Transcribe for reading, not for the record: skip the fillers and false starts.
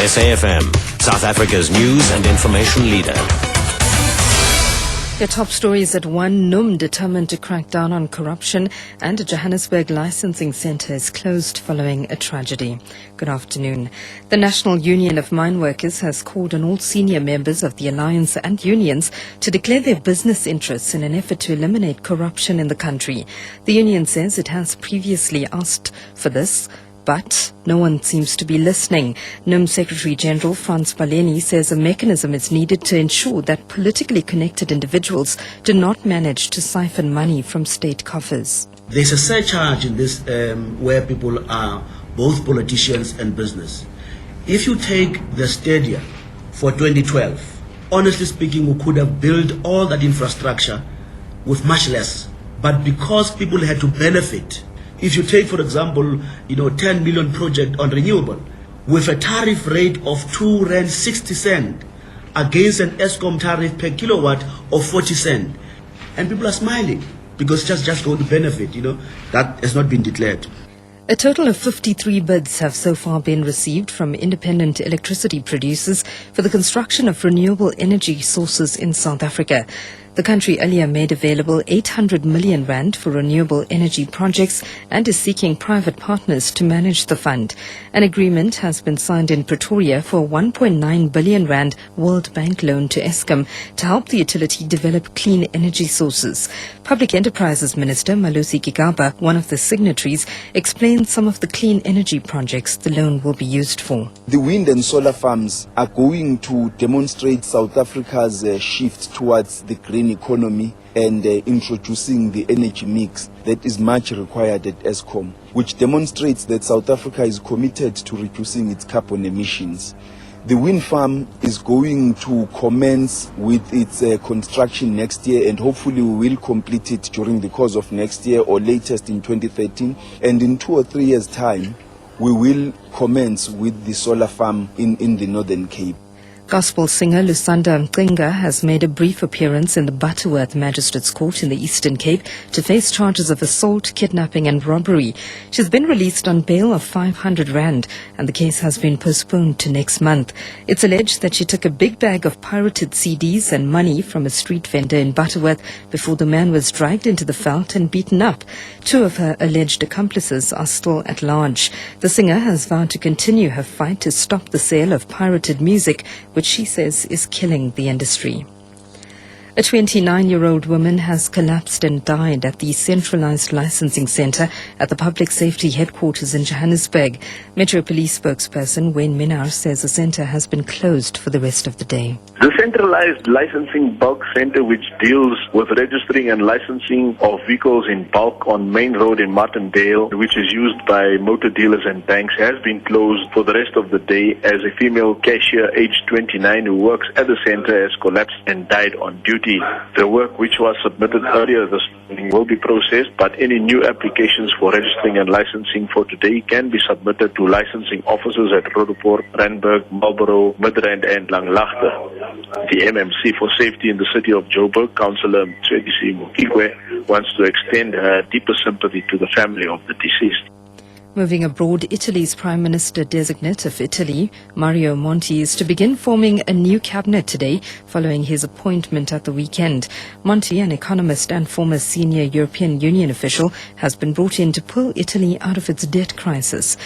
SAFM, South Africa's news and information leader. The top stories at 1. NUM determined to crack down on corruption, and a Johannesburg licensing centre is closed following a tragedy. Good afternoon. The National Union of Mine Workers has called on all senior members of the alliance and unions to declare their business interests in an effort to eliminate corruption in the country. The union says it has previously asked for this, but no one seems to be listening. NUM Secretary General Frans Baleni says a mechanism is needed to ensure that politically connected individuals do not manage to siphon money from state coffers. There's a surcharge in this where people are both politicians and business. If you take the stadia for 2012, honestly speaking, we could have built all that infrastructure with much less. But because people had to benefit, if you take, for example, 10 million project on renewable, with a tariff rate of R2.60 against an ESCOM tariff per kilowatt of 40 cents, and people are smiling because it's just going to benefit, that has not been declared. A total of 53 bids have so far been received from independent electricity producers for the construction of renewable energy sources in South Africa. The country earlier made available 800 million rand for renewable energy projects and is seeking private partners to manage the fund. An agreement has been signed in Pretoria for a 1.9 billion rand World Bank loan to Eskom to help the utility develop clean energy sources. Public Enterprises Minister Malusi Gigaba, one of the signatories, explained some of the clean energy projects the loan will be used for. The wind and solar farms are going to demonstrate South Africa's shift towards the green economy and introducing the energy mix that is much required at Eskom, which demonstrates that South Africa is committed to reducing its carbon emissions. The wind farm is going to commence with its construction next year, and hopefully we will complete it during the course of next year or latest in 2013. And in 2 or 3 years' time, we will commence with the solar farm in the Northern Cape. Gospel singer Lusanda Mcinga has made a brief appearance in the Butterworth Magistrates Court in the Eastern Cape to face charges of assault, kidnapping and robbery. She's been released on bail of 500 rand and the case has been postponed to next month. It's alleged that she took a big bag of pirated CDs and money from a street vendor in Butterworth before the man was dragged into the veld and beaten up. 2 of her alleged accomplices are still at large. The singer has vowed to continue her fight to stop the sale of pirated music, which she says is killing the industry. A 29-year-old woman has collapsed and died at the centralized licensing center at the Public Safety Headquarters in Johannesburg. Metro Police spokesperson Wayne Minnaar says the center has been closed for the rest of the day. The centralized licensing bulk center, which deals with registering and licensing of vehicles in bulk on Main Road in Martindale, which is used by motor dealers and banks, has been closed for the rest of the day as a female cashier aged 29 who works at the center has collapsed and died on duty. The work which was submitted earlier this morning will be processed, but any new applications for registering and licensing for today can be submitted to licensing offices at Roodepoort, Randburg, Marlborough, Midrand and Langlaagte. The MMC for Safety in the city of Joburg, Councillor Mtswedisi Mukigwe, wants to extend her deepest sympathy to the family of the deceased. Moving abroad, Italy's Prime Minister-designate of Italy, Mario Monti, is to begin forming a new cabinet today following his appointment at the weekend. Monti, an economist and former senior European Union official, has been brought in to pull Italy out of its debt crisis.